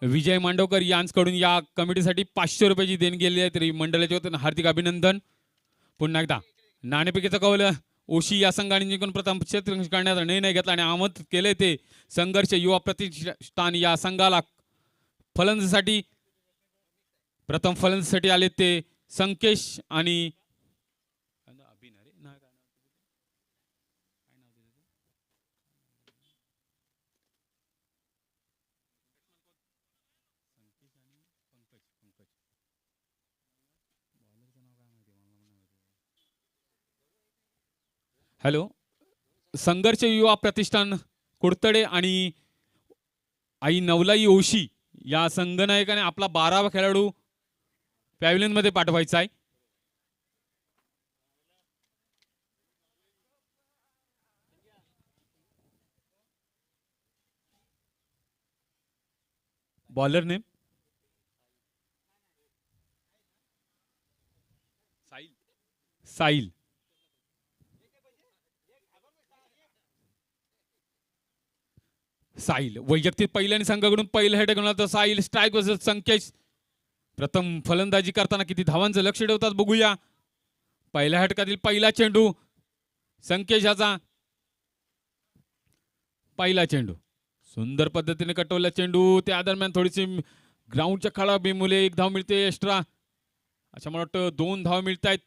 विजय मांडवकर यांच्याकडून या कमिटीसाठी 500 रुपयाची देणगी गेलेली आहे. तरी मंडळाच्या वतीने हार्दिक अभिनंदन. पुन्हा एकदा नाणेफेकीचा कौल ओशी या संघाने जिंकून प्रथम क्षेत्ररक्षण करण्याचा निर्णय घेतला आणि आमंत्रित केले ते संघर्ष युवा प्रतिष्ठान या संघाला फलंदाजीसाठी प्रथम फलंदाजीसाठी आले ते संकेश आणि हॅलो संघर्ष युवा प्रतिष्ठान कुडतडे आणि आई नवलाई ओशी या संघनायकाने आपला 12वा खेळाडू पॅव्हलियन मध्ये पाठवायचा आहे. Bowler name Sahil. साहिल वैयक्तिक पहिल्याने संघाकडून पहिलं हेड घेऊन तर साहिल स्ट्राईक वर्सेस संकेश. प्रथम फलंदाजी करताना किती धावांचं लक्ष ठेवतात बघूया. पहिल्या षटकातील पहिला चेंडू संकेश याचा पहिला चेंडू सुंदर पद्धतीने कटवला चेंडू. त्या दरम्यान थोडीशी ग्राउंडच्या खळा मुले 1 धाव मिळते एक्स्ट्रा. अशा मला वाटतं 2 धाव मिळत आहेत.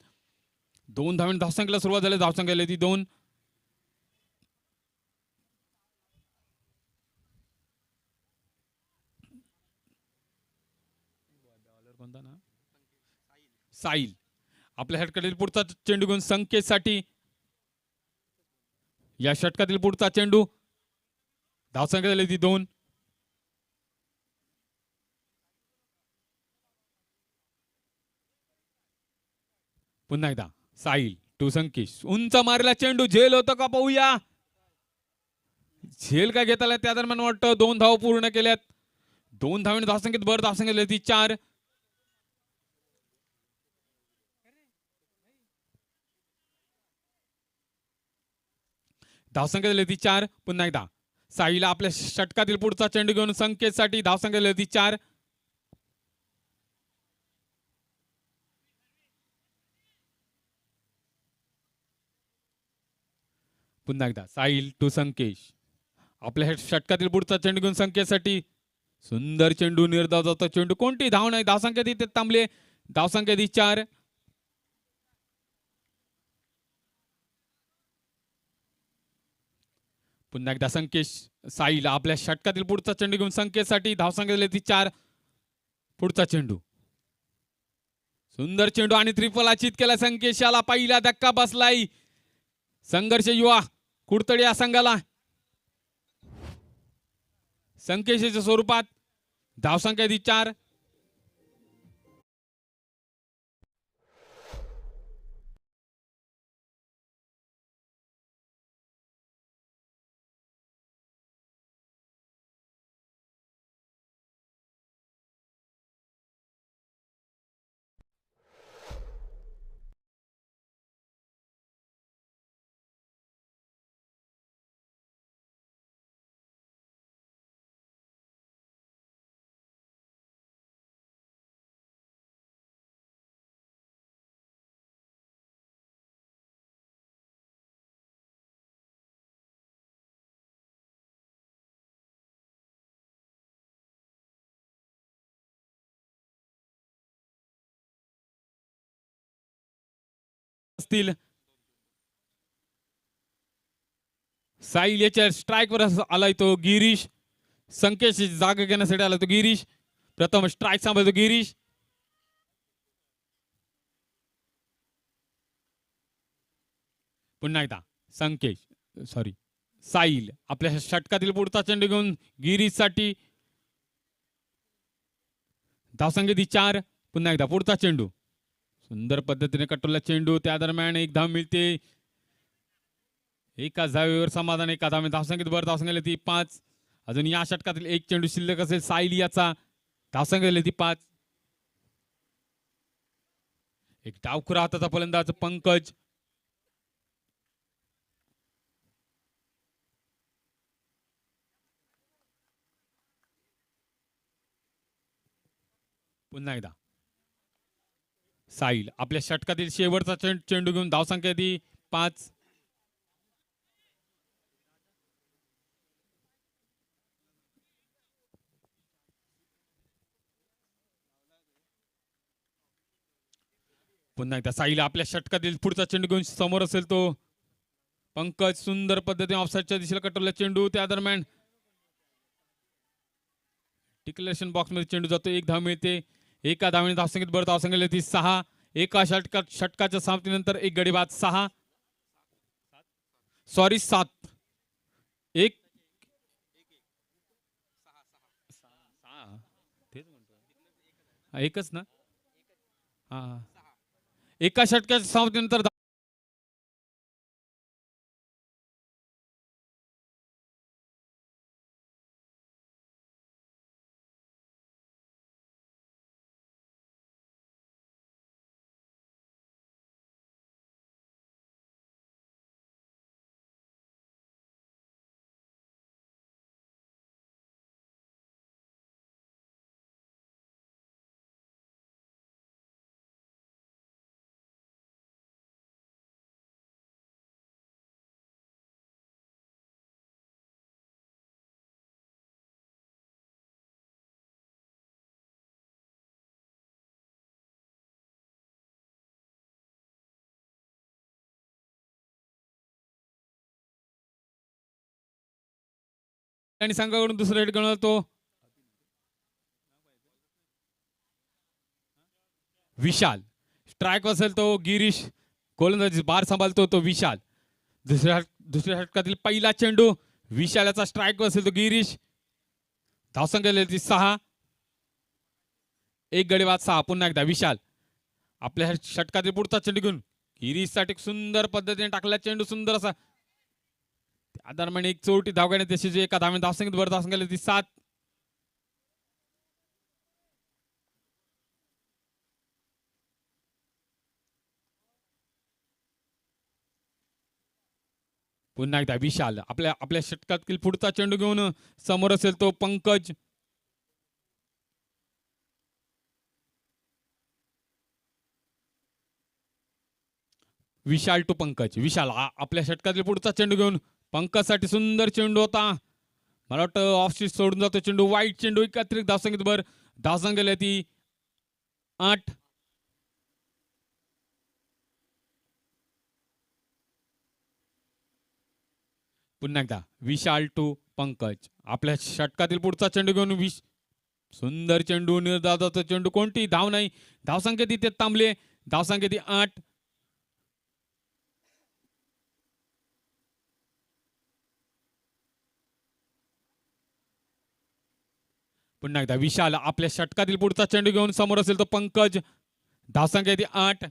2 धावांनी धावसंख्येला सुरुवात झाली. धावसंख्या ती 2. साहिल आपल्या षटकातील पुढचा चेंडू घेऊन संकेतसाठी या षटकातील पुढचा चेंडू. धावसंख्या झाली ती 2. पुन्हा एकदा साहिल टू संकेश. उंच मारला चेंडू. झेल होतं का पाहूया. झेल काय घेता आला त्या दरम्यान वाटतं 2 धाव पूर्ण केल्यात. 2 धावांनी धावसंख्येत भर. धावसंख्या झाली ती 4. धावसंख्या झाली ती 4. पुन्हा एकदा साहिल आपल्या षटकातील पुढचा चेंडू घेऊन संकेतसाठी. धावसंख्या झाली ती 4. पुन्हा एकदा साहिल टू संकेश आपल्या षटकातील पुढचा चेंडू घेऊन संकेतसाठी. सुंदर चेंडू. निर्धाव जातो चेंडू. कोणती धाव नाही. धावसंख्या तिथे थांबले. धावसंख्या ती 4. पुन्हा एकदा संकेश. साहिल आपल्या षटकातील पुढचा चेंडू घेऊन संकेतसाठी. धावसंख्या झाली ती 4. पुढचा चेंडू. सुंदर चेंडू आणि त्रिफल अचित केला संकेशाला. पहिला धक्का बसलाय संघर्ष युवा कुडतडे या संघाला. संकेशाच्या स्वरूपात. धावसंख्या ती 4. असतील. साहिल याच्या स्ट्राईकवर आलाय तो गिरीश. संकेश जागा घेण्यासाठी आला तो गिरीश. प्रथम स्ट्राईक सांभाळतो गिरीश. पुन्हा एकदा संकेश सॉरी साहिल आपल्या षटकातील पुढचा चेंडू घेऊन गिरीश साठी. धावसंख्या ती 4. पुन्हा एकदा पुढचा चेंडू. सुंदर पद्धतीने कटवला चेंडू. त्या दरम्यान 1 धाव मिळते. एका धावेवर समाधान. एका धावे धावसंख्येत भर. धावसंख्या ती 5. अजून या षटकातील 1 चेंडू शिल्लक असेल साहिल याचा. धावसंख्या ती 5. एक डावखुरा हाताचा फलंदाज पंकज. पुन्हा एकदा साहिल आपल्या षटकातील शेवटचा चेंडू घेऊन धावसंख्या ती 5. पुन्हा एकदा साहिल आपल्या षटकातील पुढचा चेंडू घेऊन समोर असेल तो पंकज सुंदर पद्धतीने ऑफसाईडच्या दिशेला कटवला चेंडू. त्या दरम्यान डिक्लेरेशन बॉक्स मध्ये चेंडू जातो. एक धाव मिळते. एका धावेने धावसंख्येत भर धावसंख्या ती 6. एका षटकाच्या समाप्तीनंतर एक गडी बाद 6 सॉरी 7 एक एकच ना हा एका षटकाच्या समाप्तीनंतर आणि संघाकडून दुसरा हिट गणला तो विशाल. स्ट्राईक असेल तो गिरीश. गोलंदाजी बार सांभाळतो तो विशाल. दुसऱ्या षटकातील पहिला चेंडू विशालाचा स्ट्राईक असेल तो गिरीश. धावसंख्या ती 6. एक गडी बाद 6. पुन्हा एकदा विशाल आपल्या षटकातील पुढचा चेंडू घेऊन गिरीश साठी सुंदर पद्धतीने टाकला चेंडू. सुंदर असा त्या दरम्यान एक चोरटी धाव घेण्यात त्याची एका धावेने धावसंख्येत भर धावसंख्या ती 7. पुन्हा एकदा विशाल आपल्या षटकातील पुढचा चेंडू घेऊन समोर असेल तो पंकज. विशाल टू पंकज. विशाल आपल्या षटकातील पुढचा चेंडू घेऊन पंकज साठी सुंदर चेंडू होता. मला वाटतं ऑफ स्पीड सोडून जातो चेंडू. वाईट चेंडू. एकत्रित धावसंख्येत भर धावसंख्या ती 8. पुन्हा एकदा विशाल टू पंकज आपल्या षटकातील पुढचा चेंडू घेऊन सुंदर चेंडू. निर्धावाचा चेंडू. कोणती धाव नाही. धावसंख्या तिथे थांबले. धावसंख्या ती 8. पुन्हा एकदा विशाल आपल्या षटकातील पुढचा चेंडू घेऊन समोर असेल तो पंकज. धावसंख्या ती 8.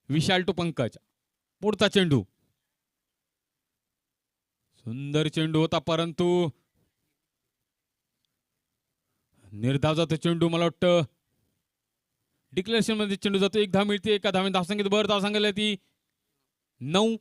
विशाल टू पंकज पुढचा चेंडू. सुंदर चेंडू होता परंतु निर्धाव जातो चेंडू. मला वाटतं डिक्लेरेशन मध्ये चेंडू जातो. एक धाव मिळते. एका धावेने धावसंख्येत भर धावसंख्या ती 9.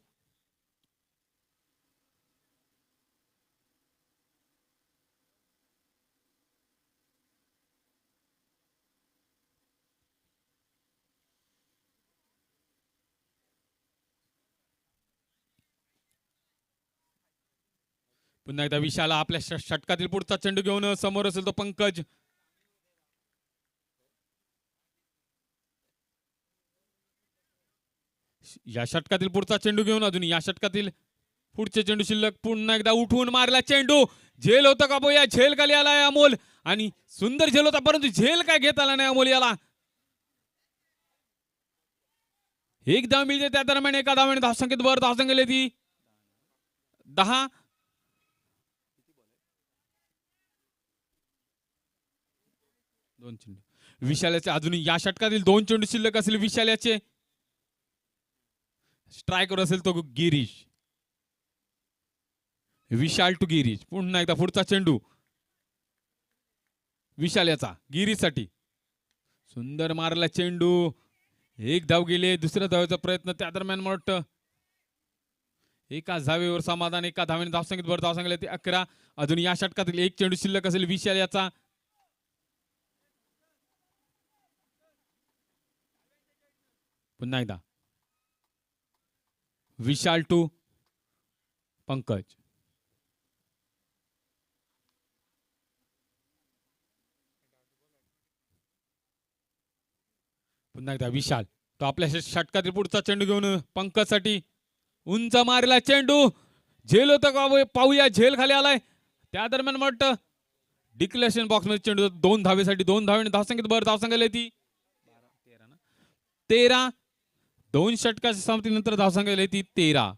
पुन्हा एकदा विशाला आपल्या षटकातील पुढचा चेंडू घेऊन समोर असेल तो पंकज. या षटकातील पुढचा चेंडू घेऊन अजून या षटकातील पुढचे चेंडू शिल्लक. पुन्हा एकदा उठवून मारला चेंडू. झेल होता का बोया. झेल खाली आला अमोल आणि सुंदर झेल होता परंतु झेल काय घेत आला नाही अमोल याला. एक धाव मिळते. त्या दरम्यान एका धावेने धावसंख्येत वर धावसंख्या ती 10. दोन चेंडू विशालाचे. अजून या षटकातील 2 चेंडू शिल्लक असेल विशालाचे. स्ट्रायकर असेल तो गिरीश. विशाल टू गिरीश. पुन्हा एकदा पुढचा चेंडू विशाल याचा गिरीश साठी. सुंदर मारला चेंडू. एक धाव गेले. दुसऱ्या धावेचा प्रयत्न. त्या दरम्यान मला वाटतं एका धावेवर समाधान. एका धावेने धावसंख्येत भर धावसंख्या ती 11. अजून या षटकातील एक चेंडू शिल्लक असेल विशाल याचा. पुन्हा एकदा विशाल टू पंकज. पुन्हा एकदा विशाल तो आपल्या षटकातील पुढचा चेंडू घेऊन पंकजसाठी उंच मारला चेंडू. झेल होतं का पाहूया. झेल खाली आलाय. त्या दरम्यान वाटतं डिक्लेरेशन बॉक्स मध्ये चेंडू 2 धावेसाठी 2 धावे धावसंख्येत बरं धावसंख्या ती 13. 2 षटकाच्या समाप्तीनंतर धावसंख्या ती 13.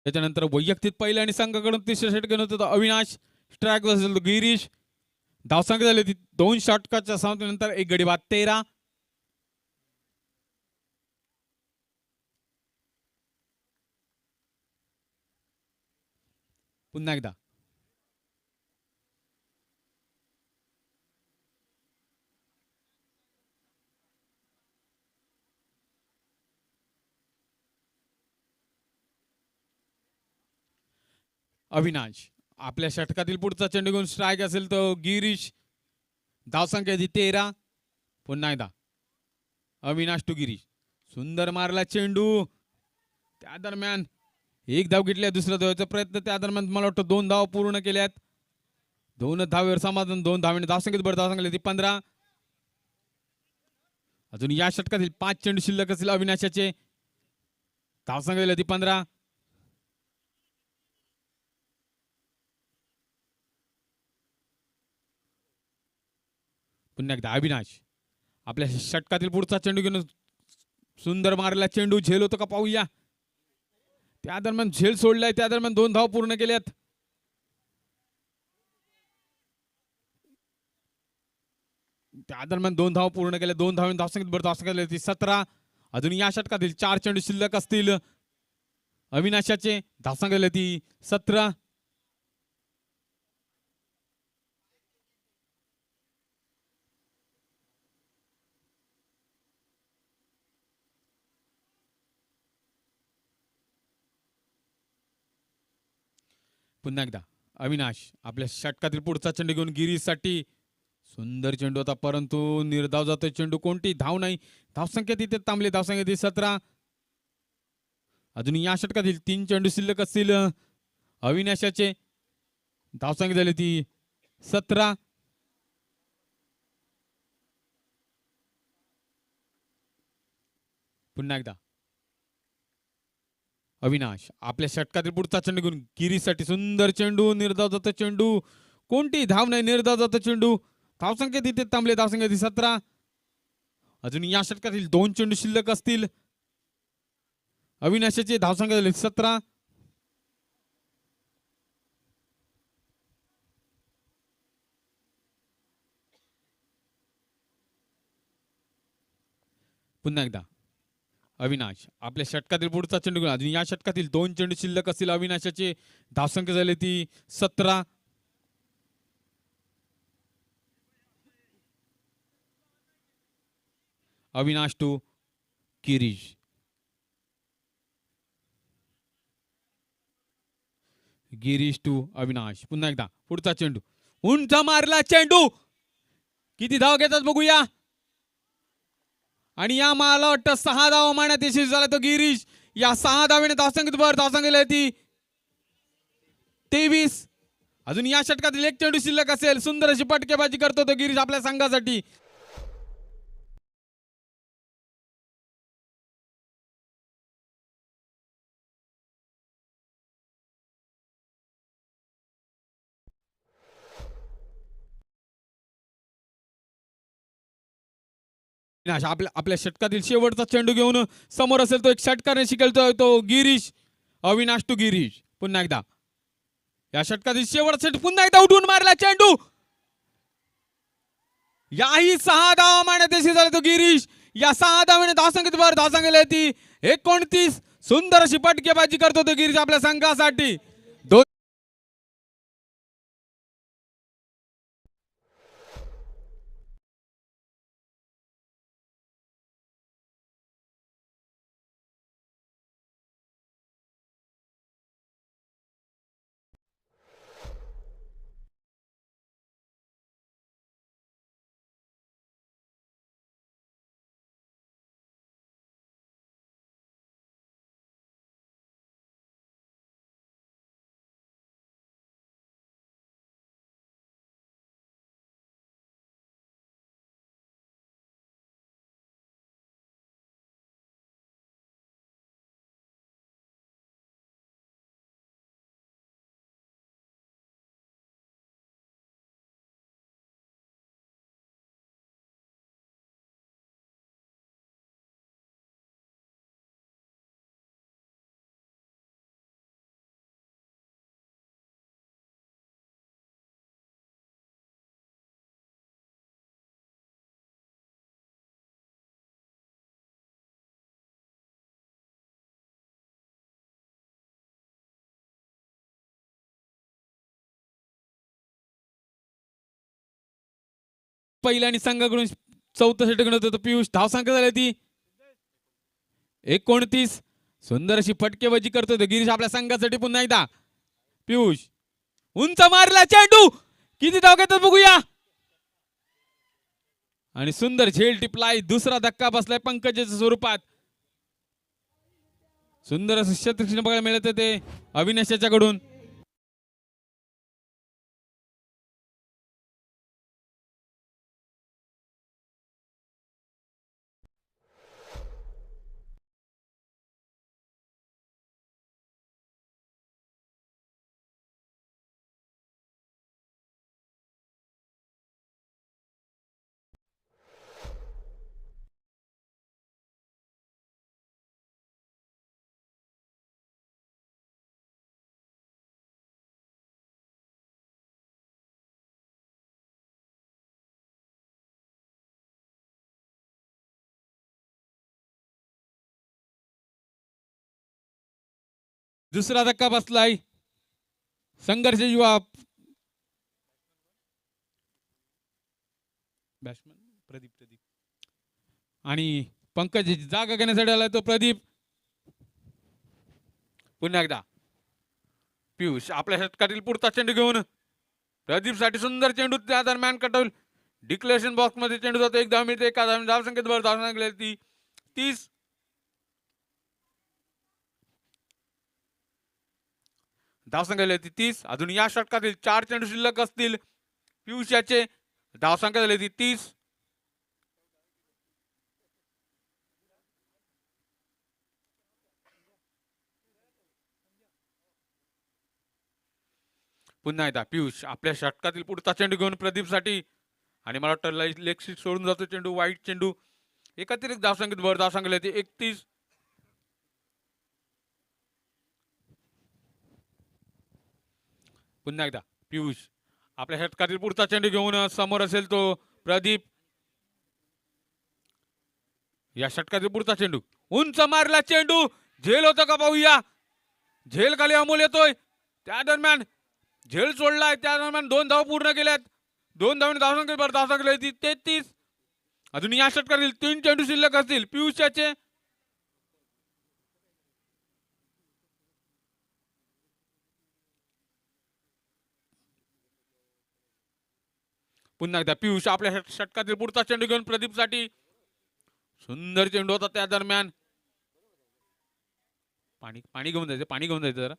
त्याच्यानंतर वैयक्तिक पहिल्या आणि संघाकडून तिसऱ्या षटक होतं अविनाश. स्ट्राईक असेल गिरीश. धावसंख्या झाली ती 2 षटकाच्या समाप्तीनंतर 1 गडी बाद 13. पुन्हा एकदा अविनाश आपल्या षटकातील पुढचा चेंडू घेऊन स्ट्राईक असेल तर गिरीश. धावसंख्या ती 13. पुन्हा एकदा अविनाश टू गिरीश. सुंदर मारला चेंडू. त्या दरम्यान 1 धाव घेतल्या. दुसऱ्या धावेचा प्रयत्न. त्या दरम्यान मला वाटतं 2 धाव पूर्ण केल्यात. 2 धावेवर समाधान. 2 धावेने धावसंख्येत बरं धावसंख्या ती 15. अजून या षटकातील 5 चेंडू शिल्लक असतील अविनाशाचे. धावसंख्या ती 15. पुन्हा एकदा अविनाश आपल्या षटकातील पुढचा चेंडू घेऊन सुंदर मारला चेंडू. झेल होतो का पाहूया. त्या दरम्यान झेल सोडलाय. त्या दरम्यान 2 धाव पूर्ण केल्यात. त्या दरम्यान 2 धाव पूर्ण केल्या. 2 धाव धावसंख्येत बरं धावसंख्या ती 17. अजून या षटकातील 4 चेंडू शिल्लक असतील अविनाशाचे. धावसंख्या ती 17. पुन्हा एकदा अविनाश आपल्या षटकातील पुढचा चेंडू घेऊन गिरीसाठी. सुंदर चेंडू होता परंतु निर्धाव जातोय चेंडू. कोणती धाव नाही. धावसंख्या तिथे थांबली. धावसंख्या ती 17. अजून या षटकातील 3 चेंडू शिल्लक असतील अविनाशाचे. धावसंख्या झाली ती 17. पुन्हा एकदा अविनाश आपल्या षटकातील पुढचा चेंडू घेऊन गिरीसाठी. सुंदर चेंडू. निर्धाव जातो चेंडू. कोणती धाव नाही. निर्धाव जातो चेंडू. धावसंख्या तिथे थांबले. धावसंख्या ती 17. अजून या षटकातील 2 चेंडू शिल्लक असतील अविनाशाचे. धावसंख्या झाली 17. पुन्हा एकदा अविनाश आपल्या षटकातील पुढचा चेंडू घेऊन अजून या षटकातील 2 चेंडू शिल्लक असतील अविनाशाचे. धावसंख्या झाली ती 17. अविनाश टू गिरीश. गिरीश टू अविनाश. पुन्हा एकदा पुढचा चेंडू. उंच मारला चेंडू. किती धाव घेतात बघूया. आणि या मला वाटतं 6 धाव मारण्यात यशस्वी झाला तो गिरीश. या 6 धावेने धावसंख्येत भर धावसंख्या ती 23. अजून या षटकातील 1 चेंडू शिल्लक असेल. सुंदर अशी पटकेबाजी करतो तो गिरीश आपल्या संघासाठी. अविनाश आपल्या आपल्या षटकातील शेवटचा चेंडू घेऊन समोर असेल तो एक षटकाराने खेळतोय तो गिरीश. अविनाश टू गिरीश. पुन्हा एकदा या षटकातील शेवटचा चेंडू पुन्हा एकदा उठून मारला चेंडू. याही 6 धावा मारण्यात झाला तो गिरीश. या 6 धावाने धावसंख्येत भर. धावसंख्येला ती 29. सुंदर अशी फटकेबाजी करतो तो गिरीश आपल्या संघासाठी. पहिल्या आणि संघाकडून चौथं षटक होतं पियुष. धावसंख्या झाली ती 29. सुंदर अशी फटकेबाजी करतो गिरीश आपल्या संघासाठी. पुन्हा एकदा पियुष उंच मारला चेंडू. किती धाव घेतात बघूया. आणि सुंदर झेल टिपलाय. दुसरा धक्का बसलाय पंकजाच्या स्वरूपात. सुंदर असं क्षेत्ररक्षण बघायला मिळत ते अविनाशाच्याकडून. दुसरा धक्का बसलाय. संघर्ष युवा बॅट्समन प्रदीप आणि पंकज जागा घेण्यासाठी आलाय तो प्रदीप. पुन्हा एकदा पियुष आपल्या षटकातील पुढचा चेंडू घेऊन प्रदीप साठी सुंदर चेंडू. त्या दरम्यान कटवल डिक्लेरेशन बॉक्स मध्ये चेंडू जातो. एक धाव मिळते. एका धावसंख्येत भर. धावसंख्या ती 30. धावसंख्या ती 30. अजून या षटकातील 4 चेंडू शिल्लक असतील पियुष याचे. धावसंख्या झाली ती 30. पुन्हा एकदा पियुष आपल्या षटकातील पुढचा चेंडू घेऊन प्रदीप साठी. आणि मला वाटतं लेग सीट सोडून जातो चेंडू. वाईट चेंडू. एकत्रित धावसंख्येत भर. धावसंख्या ती 31. पुन्हा एकदा पियुष आपल्या षटकातील पुढचा चेंडू घेऊन समोर असेल तो प्रदीप. या षटकातील पुढचा चेंडू उंच मारला चेंडू. झेल होतं का पाहूया. झेल खाली अमोल येतोय. त्या दरम्यान झेल सोडलाय. त्या दरम्यान 2 धाव पूर्ण केल्यात. 2 धावांनी धावसंख्येत भर. धावसंख्या ती 33. अजून या षटकातील 3 चेंडू शिल्लक असतील पियुष याचे. पुन्हा एकदा पियुष आपल्या षटकातील पुढचा चेंडू घेऊन प्रदीप साठी. सुंदर चेंडू होता. त्या दरम्यान पाणी घेऊन जायचं जरा.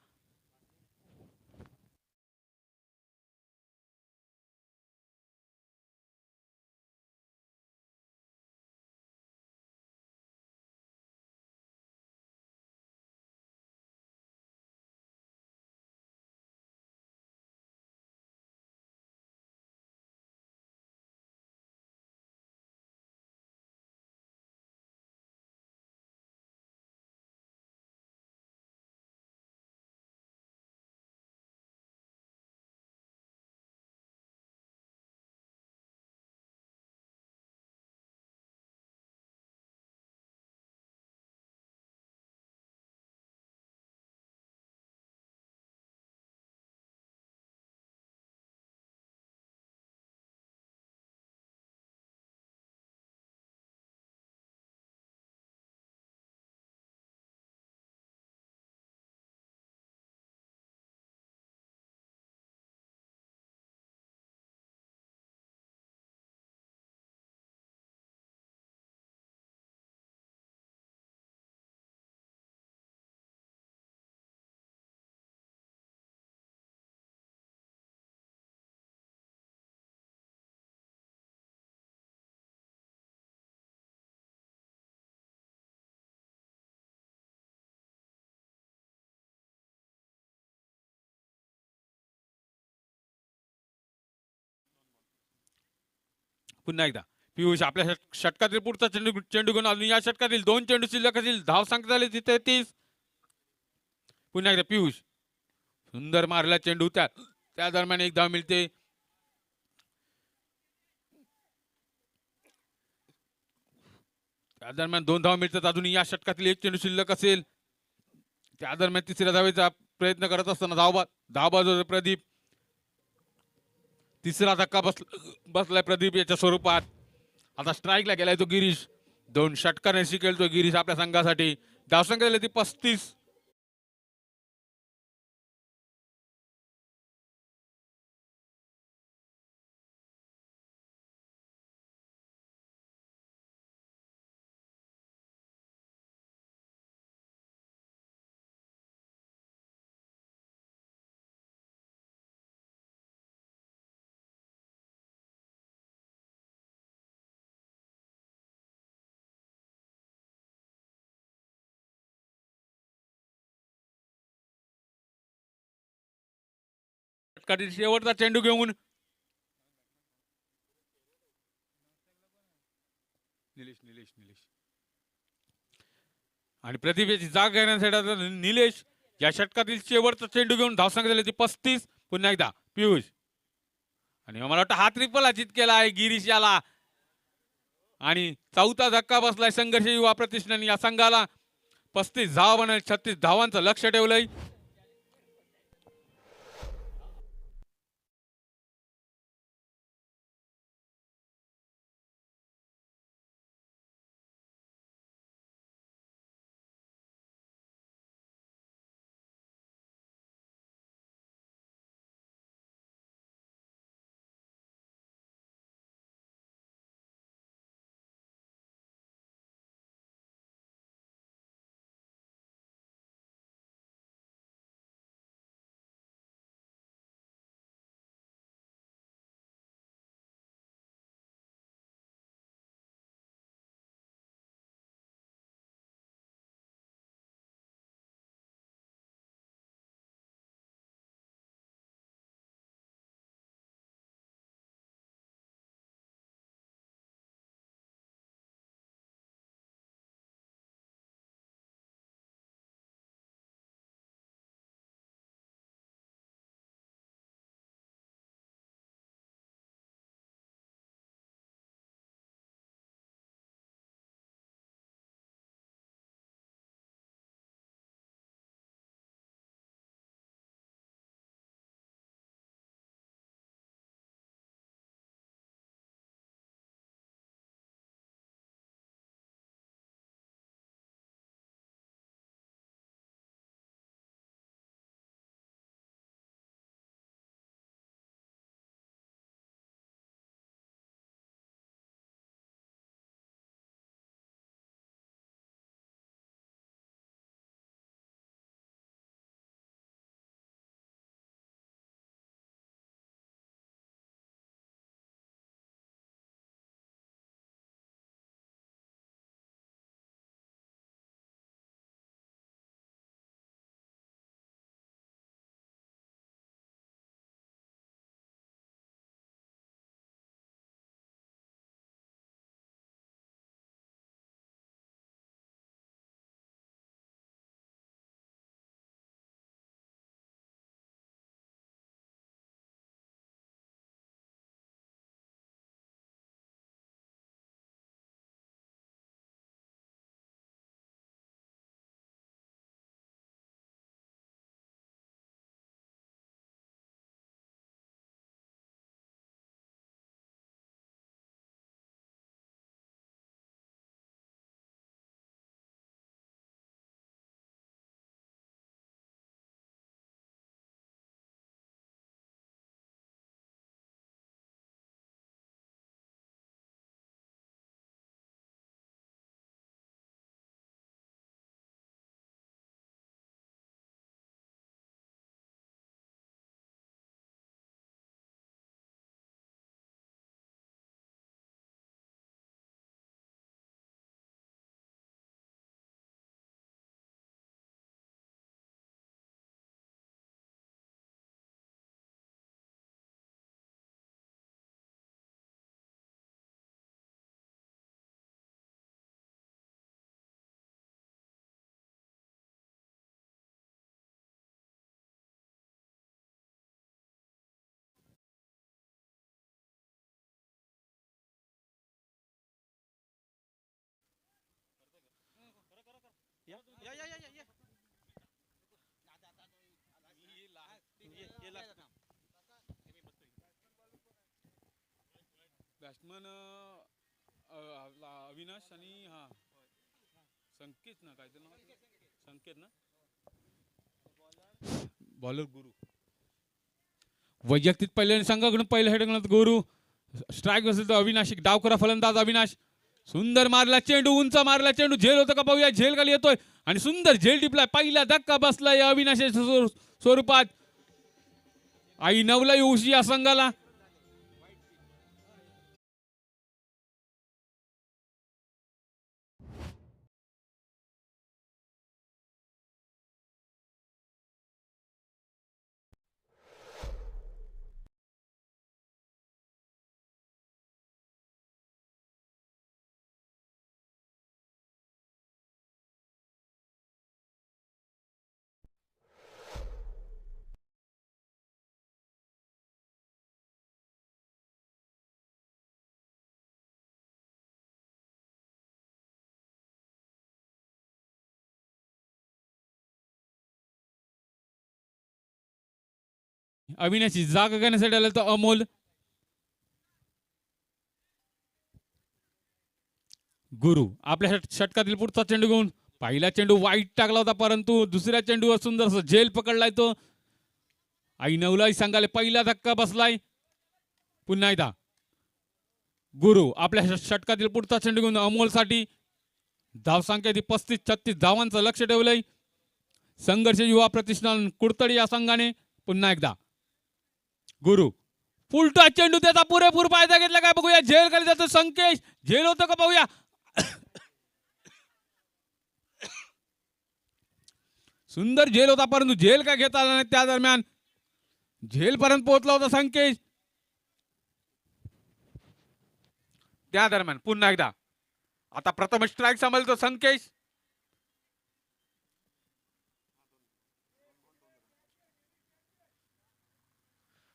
पुन्हा एकदा पियुष आपल्या षटकातील पुढचा चेंडू चेंडू घेऊन अजून या षटकातील 2 चेंडू शिल्लक असतील. धाव संख्या झाली तिथे 30. पुन्हा एकदा पियुष सुंदर मारला चेंडू त्या दरम्यान एक धाव मिळते. त्या दरम्यान 2 धाव मिळतात. अजून या षटकातील एक चेंडू शिल्लक असेल. त्या दरम्यान तिसऱ्या धावेचा प्रयत्न करत असताना धावबाद प्रदीप. तिसरा धक्का बसलाय प्रदीप याच्या स्वरूपात. आता स्ट्राईकला गेलाय तो गिरीश. 2 षटकाने शिकेल गिरीश आपल्या संघासाठी. धावसंख्या झाली ती 35. षटकातील शेवटचा चेंडू घेऊन निलेश आणि प्रदीप याची जाग घेण्यासाठी निलेश या षटकातील शेवटचा चेंडू घेऊन धावसंख्या झाली ती 35. पुन्हा एकदा पियुष आणि मला वाटतं हा ट्रिपल अचित केला आहे गिरीश याला. आणि चौथा धक्का बसलाय संघर्ष युवा प्रतिष्ठान या संघाला. 35 धावा बनवले, 36 धावांचं लक्ष ठेवलंय. या या या या या या. ये last. बॅट्समन अविनाश आणि हा संकेत ना काय ते नाव संकेत ना बॉलर गुरु वैयक्तिक पहिल्या संघाकडून पहिल्या हेड गुरु स्ट्राईक असेल तर अविनाश डाव करा फलंदाज अविनाश सुंदर मारला चेंडू उंच मारला चेंडू झेल होतं का पाहूया झेल खाली येतोय आणि सुंदर झेल टिपलाय पहिला धक्का बसलाय अविनाशाच्या स्वरूपात आई नवला उशी या संघाला अविनाशी जागा घेण्यासाठी आला तर अमोल गुरु आपल्या षटकातील पुढचा चेंडू घेऊन पहिला चेंडू वाईट टाकला होता परंतु दुसऱ्या चेंडूवर सुंदर झेल पकडलाय तो आई नवलाई सांगाले पहिला धक्का बसलाय पुन्हा एकदा गुरु आपल्या षटकातील पुढचा चेंडू घेऊन अमोलसाठी धावसंख्या 35-36 धावांचं लक्ष ठेवलंय संघर्ष युवा प्रतिष्ठान कुडतडी या संघाने पुन्हा एकदा गुरु पुलटा चेंडू त्याचा पुरेपूर फायदा घेतला काय बघूया झेल खाली जातो संकेश झेल होतं का पाहूया सुंदर झेल होता परंतु झेल काय घेता आला नाही त्या दरम्यान झेल पर्यंत पोहोचला होता संकेश त्या दरम्यान पुन्हा एकदा आता प्रथम स्ट्राईक सांभाळतो संकेश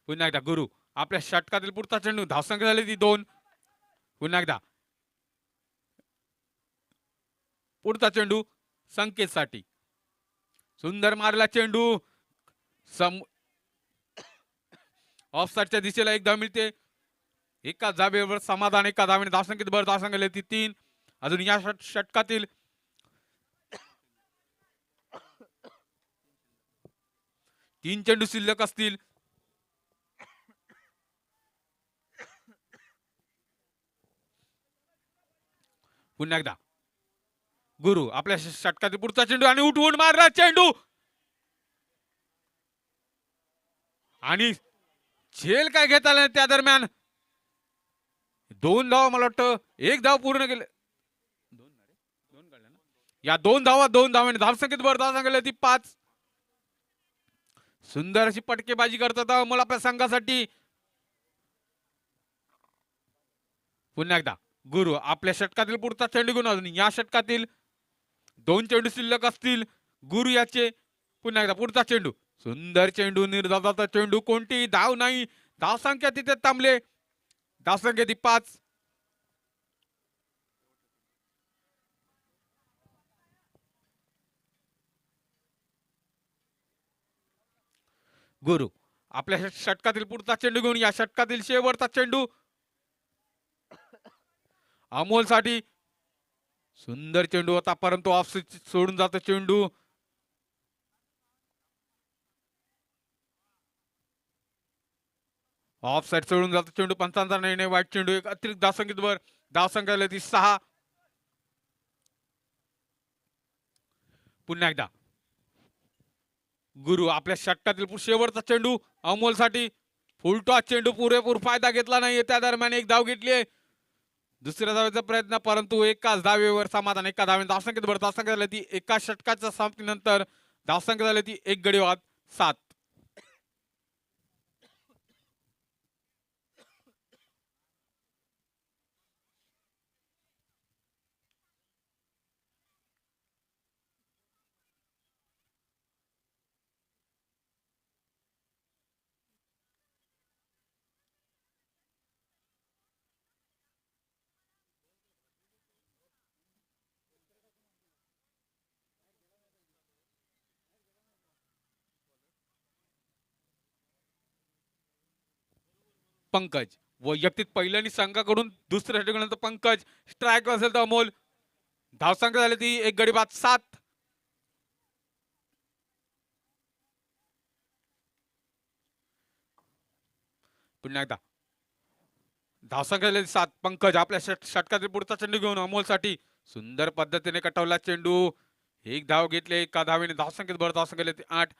पुन्हा एकदा गुरु आपल्या षटकातील पुढचा चेंडू धावसंख्या झाली ती 2 पुन्हा एकदा पुढचा चेंडू संकेत साठी सुंदर मारला चेंडू ऑफसाईडच्या दिशेला एक धाव मिळते एका धावेवर समाधान एका धावेने धावसंख्येत भर धावसंख्या ती 3 अजून या षटकातील 3 चेंडू शिल्लक असतील पुन्हा एकदा गुरु आपल्या षटकातील पुढचा चेंडू आणि उठवून मारला चेंडू आणि झेल काय घेता आला त्या दरम्यान 2 धाव मला वाटतं 1 धाव पूर्ण केले 2 काढल्या ना या 2 धावांनी धावसंख्येत भर धावसंख्या ती 5 सुंदर अशी पटकेबाजी करतात मला आपल्या संघासाठी पुन्हा एकदा गुरु आपल्या षटकातील पुढचा चेंडू घेऊन अजून या षटकातील 2 चेंडू शिल्लक असतील गुरु याचे पुन्हा एकदा पुढचा चेंडू सुंदर चेंडू निर्धावाचा चेंडू कोणती धाव नाही धावसंख्या तिथे थांबले धावसंख्या ती 5 गुरु आपल्या षटकातील पुढचा चेंडू घेऊन या षटकातील शेवटचा चेंडू अमोल साठी सुंदर चेंडू होता परंतु ऑफ सोडून जातो चेंडू ऑफ साइड सोडून जातो चेंडू पंचांचा निर्णय वाईट चेंडू एक अतिरिक्त धावसंख्येत भर धावसंख्या ती 6 पुन्हा एकदा गुरु आपल्या षटकातील शेवटचा चेंडू अमोल साठी फुलटॉस चेंडू पुरेपूर फायदा घेतला नाही त्या दरम्यान एक धाव घेतली दुसऱ्या धावेचा प्रयत्न परंतु एकाच धावेवर समाधान एका धावेने धावसंख्येत भर धावसंख्या झाली ती एका षटकाच्या समाप्तीनंतर धावसंख्या झाली ती 1 गडी बाद 7 पंकज वैयक्तिक पहिल्यानी संघाकडून दुसऱ्या षटकानंतर पंकज स्ट्राईक असेल तर अमोल. धावसंख्या झाली ती एक गडी बाद 7. पुन्हा एकदा धावसंख्या झाली 7. पंकज आपल्या षटकातील पुढचा चेंडू घेऊन अमोलसाठी सुंदर पद्धतीने कटवला चेंडू. एक धाव घेतले एका धावेने धावसंख्येत भर धावसंख्या झाली 8.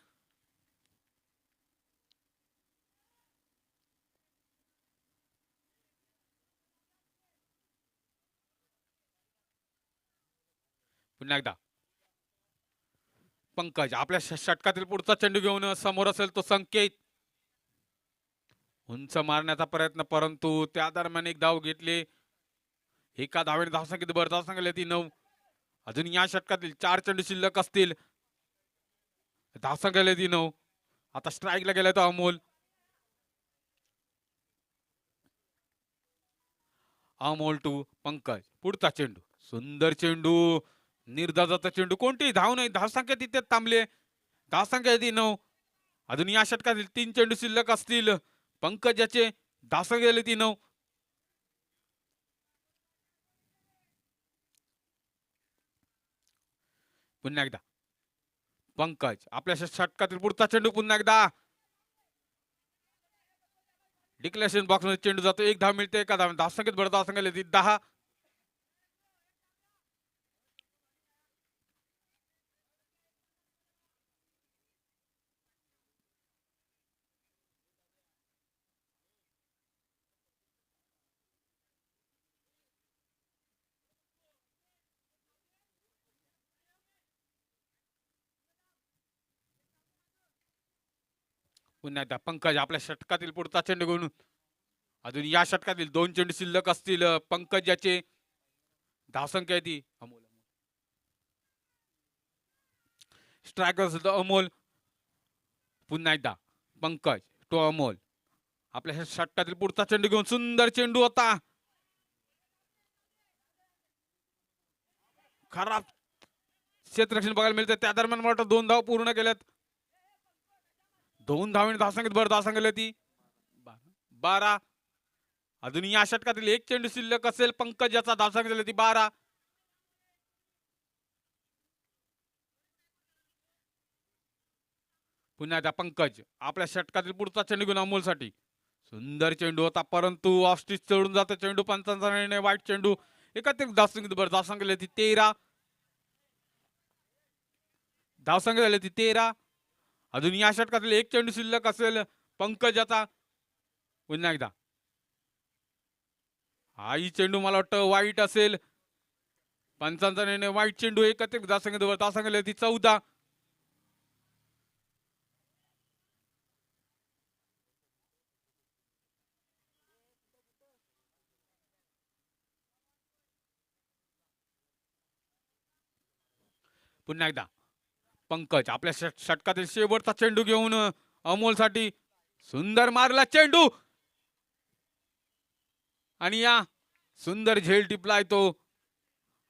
पुन्हा एकदा पंकज आपल्या षटकातील पुढचा चेंडू घेऊन समोर असेल तो संकेत. उंच मारण्याचा प्रयत्न परंतु त्या दरम्यान एक धाव घेतले एका धावेने धावसंख्येत भर धावसंख्या ती 9. अजून या षटकातील 4 चेंडू शिल्लक असतील. धावसंख्या ती 9. आता स्ट्राईकला गेलाय तो अमोल. अमोल टू पंकज पुढचा चेंडू सुंदर चेंडू निर्धाजाचा चेंडू कोणती धाव नाही धावसंख्या तिथे थांबले. धावसंख्या ती 9. अजून या षटकातील 3 चेंडू शिल्लक असतील. पंकजाचे धावसंख्या ती 9. पुन्हा एकदा पंकज आपल्या षटकातील पुढचा चेंडू पुन्हा एकदा डिक्लेरेशन बॉक्स मध्ये चेंडू जातो. एक धाव मिळते एका धाव धावसंख्येत भर धावसंख्या ती 10. पुन्हा एकदा पंकज आपल्या षटकातील पुढचा चेंडू घेऊन अजून या षटकातील 2 चेंडू शिल्लक असतील. पंकज याचे धावसंख्या ती अमोल स्ट्रायकर असेल तर अमोल. पुन्हा एकदा पंकज तो अमोल आपल्या षटकातील पुढचा चेंडू घेऊन सुंदर चेंडू होता. खराब क्षेत्ररक्षण बघायला मिळते त्या दरम्यान मला वाटतं 2 धाव पूर्ण केल्यात. 2 धावांनी धावसंख्येत भर धावसंख्या ती 12. अजून या षटकातील 1 चेंडू शिल्लक असेल. पंकज याचा धावसंख्या झाली ती 12. पुन्हा एकदा पंकज आपल्या षटकातील पुढचा चेंडू घेऊन अमोलसाठी सुंदर चेंडू होता परंतु ऑस्ट्रिच चढून जातो चेंडू. पंचांचा वाईट चेंडू एकत्रित धावसंख्येत भर धावसंख्या ती 13. धावसंख्या झाली ती 13. अजून या षटकातील 1 चेंडू शिल्लक असेल. पंकज याचा पुन्हा एकदा हाही चेंडू मला वाटतं वाईट असेल. पंचांचा वाईट चेंडू एकत्रित धावसंख्येत भर धावसंख्या ती 14. पुन्हा एकदा पंकज आपल्या षटकातील शेवटचा चेंडू घेऊन अमोलसाठी सुंदर मारला चेंडू आणि या सुंदर झेल टिपलाय तो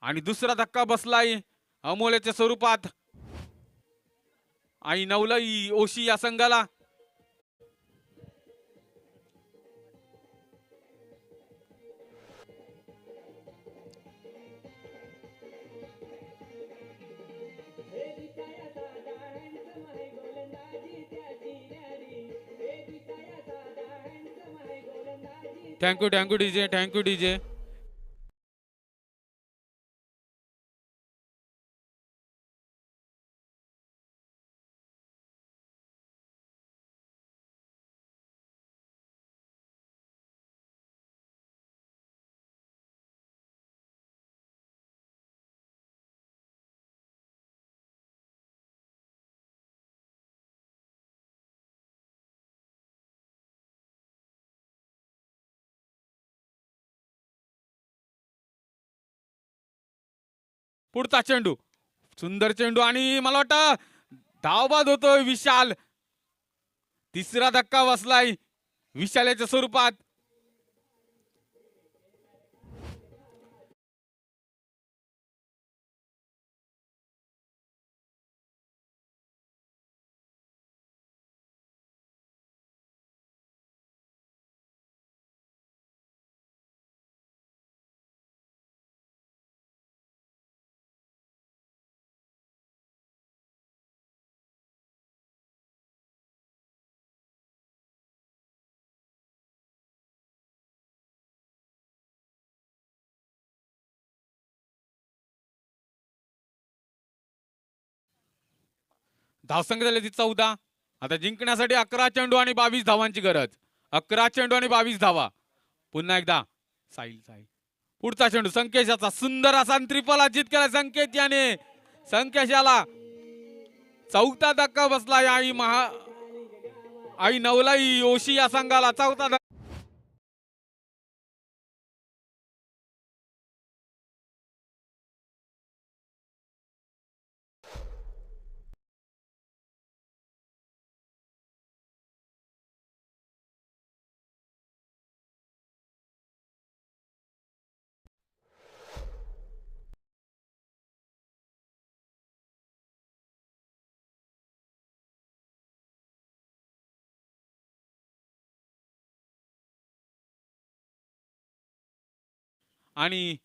आणि दुसरा धक्का बसलाय अमोलच्या स्वरूपात आणि नवलाई ओशी या संघाला. Thank you DJ. Thank you DJ. पुढचा चेंडू सुंदर चेंडू आणि मला वाटतं धावबाद होतोय विशाल. तिसरा धक्का बसलाय विशालाच्या स्वरूपात. धावसंख्या झाली ती 14. आता जिंकण्यासाठी 11 चेंडू आणि 22 धावांची गरज. 11 चेंडू आणि 22 धावा. पुन्हा एकदा साहिल साहिल पुढचा चेंडू संकेशाचा सुंदर असा ट्रिपल अजित केला संकेत याने. संकेशाला चौथा धक्का बसला आई नवलाई ओशी या संघाला चौथा धक्का. आणि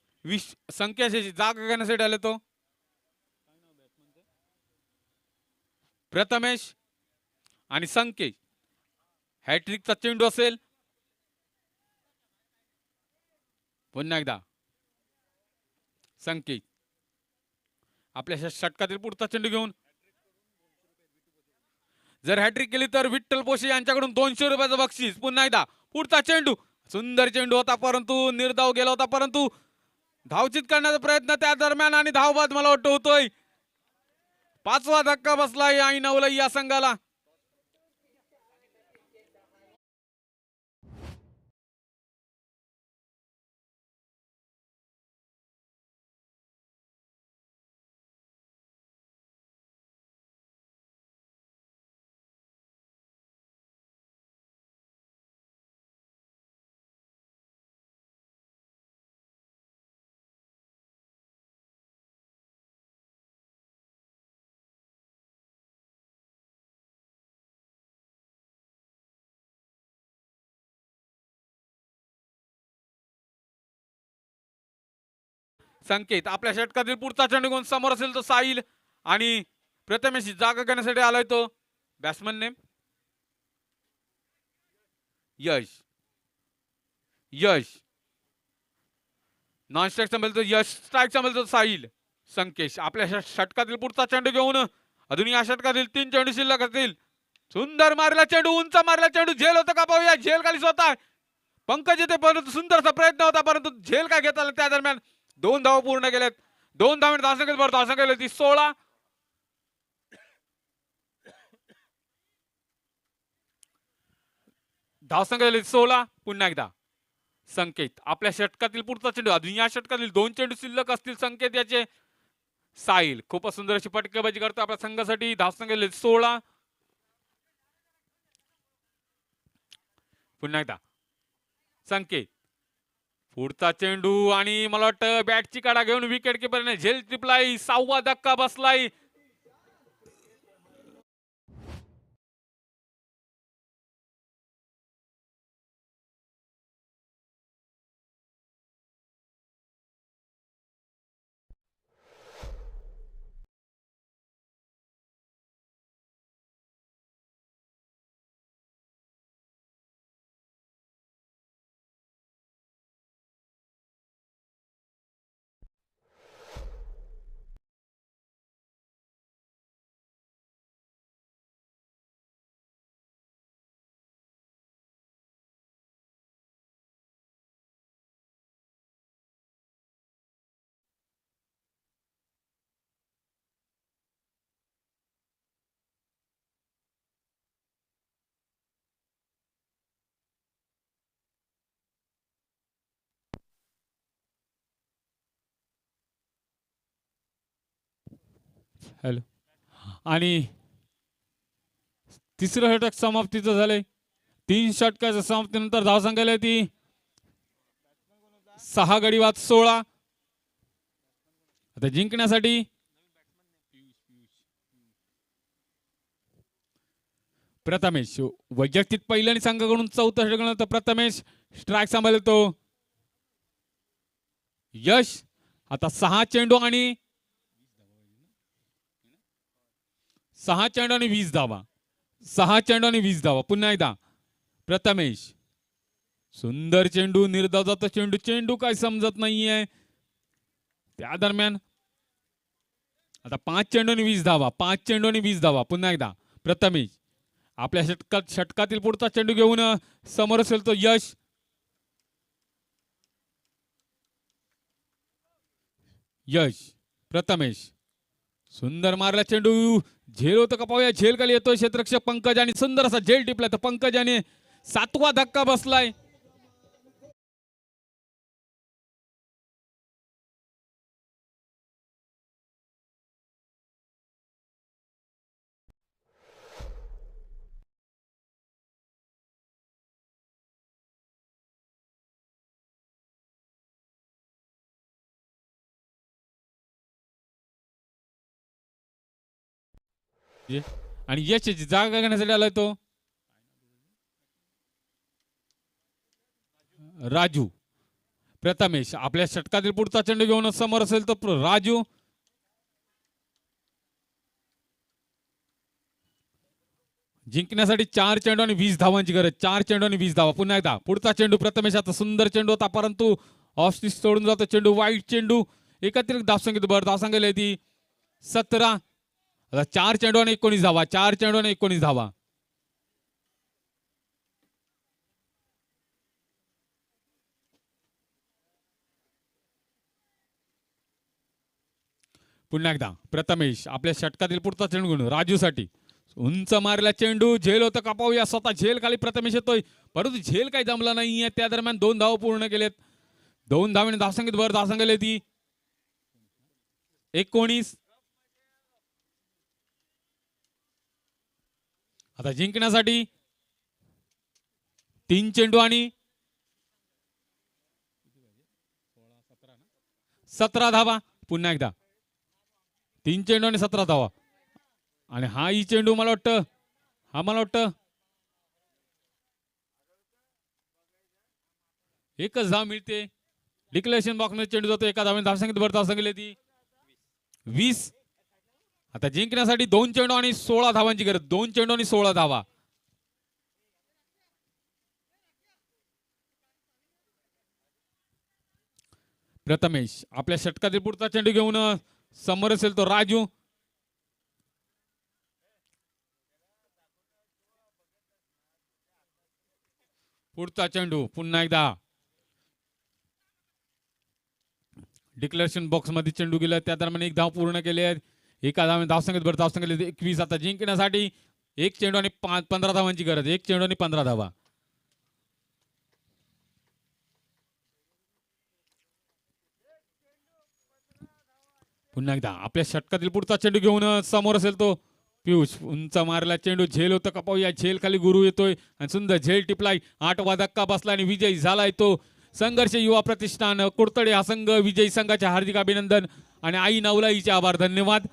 संकेशाची जागा घेण्यासाठी आले तो प्रथमेश आणि संकेश. हॅट्रिकचा चेंडू असेल. पुन्हा एकदा संकेत आपल्या षटकातील पुढचा चेंडू घेऊन जर हॅट्रिक केली तर विठ्ठल पोशे यांच्याकडून 200 रुपयाचं बक्षीस. पुन्हा एकदा पुढचा चेंडू सुंदर चेंडू होता परंतु निर्धाव गेला होता परंतु धावचित करण्याचा प्रयत्न त्या दरम्यान आणि धावबाद मला वाटतं होतोय. 5वा धक्का बसलाय आई नवलाई या संघाला. संकेत आपल्या षटकातील पुढचा चेंडू घेऊन समोर असेल तो साहिल आणि प्रथमेश जागा घेण्यासाठी आलाय तो बॅट्समन नेम यश. यश नॉन स्ट्राईक संभलतो यश स्ट्राईक संभलतो साहिल. संकेश आपल्या षटकातील पुढचा चेंडू घेऊन अजून या षटकातील 3 चेंडू शिल्लक असतील. सुंदर मारला चेंडू उंच मारला चेंडू झेल होतं का पाहूया. झेल खाली स्वतः पंकज येते परंतु सुंदरसा प्रयत्न होता परंतु झेल काय घेता आला. त्या दरम्यान 2 धावा पूर्ण केल्यात. 2 धावांनी धावसंख्या ती 16. धावसंख्या 16. पुन्हा एकदा संकेत आपल्या षटकातील पुढचा चेंडू अजून या षटकातील 2 चेंडू शिल्लक असतील. संकेत याचे साहिल खूपच सुंदर अशी फटकेबाजी करतो आपल्या संघासाठी. धावसंख्या 16. पुन्हा एकदा संकेत पुढचा चेंडू आणि मला वाटतं बॅटची काढा घेऊन विकेट किपरने झेल टिपलाई. 6वा धक्का बसलाय. हॅलो आणि तिसरं षटक समाप्तीचं झालंय. 3 षटकाच्या समाप्तीनंतर धावसंख्या ती 6 गडी बाद 16. आता जिंकण्यासाठी प्रथमेश वैयक्तिक पहिल्याने संघाकडून 4थं षटक तर प्रथमेश स्ट्राईक सांभाळतो. यश आता 6 चेंडू आणि 20 धावा. 6 चेंडू आणि 20 धावा. पुन्हा एकदा प्रथमेश सुंदर चेंडू निर्धाव जातो चेंडू. चेंडू काय समजत नाहीये. त्या दरम्यान आता 5 चेंडू आणि 20 धावा, 5 चेंडू आणि 20 धावा. पुन्हा एकदा प्रथमेश आपल्या षटकातील पुढचा चेंडू घेऊन समोर असेल तो यश. यश प्रथमेश सुंदर मारला चेंडू, झेल होतं का पाहूया. झेल खाली येतोय क्षेत्ररक्षक पंकज आणि सुंदर असा झेल टिपला तर पंकजाने 7वा धक्का बसलाय. आणि यशची जागा घेण्यासाठी आलाय तो राजू. प्रथमेश आपल्या षटकातील पुढचा चेंडू घेऊन समोर असेल तो राजू. जिंकण्यासाठी 4 चेंडू आणि 20 धावांची गरज. 4 चेंडू आणि 20 धावा. पुन्हा एकदा पुढचा चेंडू प्रथमेशाचा सुंदर चेंडू होता परंतु ऑफ स्टिच सोडून जातो चेंडू. वाईट चेंडू. एकत्रित धावसंख्येत भर. धावसंख्या ती 17. आता 4 चेंडू आणि 19 धावा. 4 चेंडू आणि 19 धावा. पुन्हा एकदा प्रथमेश आपल्या षटकातील पुढचा चेंडू घेऊन राजूसाठी उंच मारला चेंडू. झेल होतं का पाहूया. स्वतः झेल खाली प्रथमेश येतोय परंतु झेल काही जमला नाहीये. त्या दरम्यान 2 धावा पूर्ण केलेत. 2 धावांनी धावसंख्येत भर. धावसंख्या ती 19. आता जिंकण्यासाठी 3 चेंडू आणि 17 धावा. पुन्हा एकदा 3 चेंडू आणि 17 धावा. आणि हा ही चेंडू मला वाटतं एकच धाव मिळते. डिक्लेरेशन बॉक्स मध्ये चेंडू जातो. एका धावाने धावसंख्येत भर. धावसंख्या ती 20. आता जिंकण्यासाठी 2 चेंडू आणि 16 धावांची गरज. 2 चेंडू आणि 16 धावा. प्रथमेश आपल्या षटकातील पुढचा चेंडू घेऊन समोर असेल तो राजू. पुढचा चेंडू पुन्हा एकदा डिक्लेरेशन बॉक्स मध्ये चेंडू गेला. त्या दरम्यान 1 धाव पूर्ण केले. एका धावाने धावसंख्येत भर. धावसंख्या 21. आता जिंकण्यासाठी 1 चेंडू आणि 15 धावांची गरज. 1 चेंडू आणि 15 धावा. पुन्हा एकदा आपल्या षटकातील पुढचा चेंडू घेऊन समोर असेल तो पियुष. उंच मारला चेंडू. झेल होतं का पाहूया. झेल खाली गुरु येतोय आणि सुंदर झेल टिपलाय. 8वा धक्का बसला आणि विजयी झालाय तो संघर्ष युवा प्रतिष्ठान कुडतडे. हा संघ विजयी संघाचे हार्दिक अभिनंदन आणि आई नवलाईचे आभार. धन्यवाद.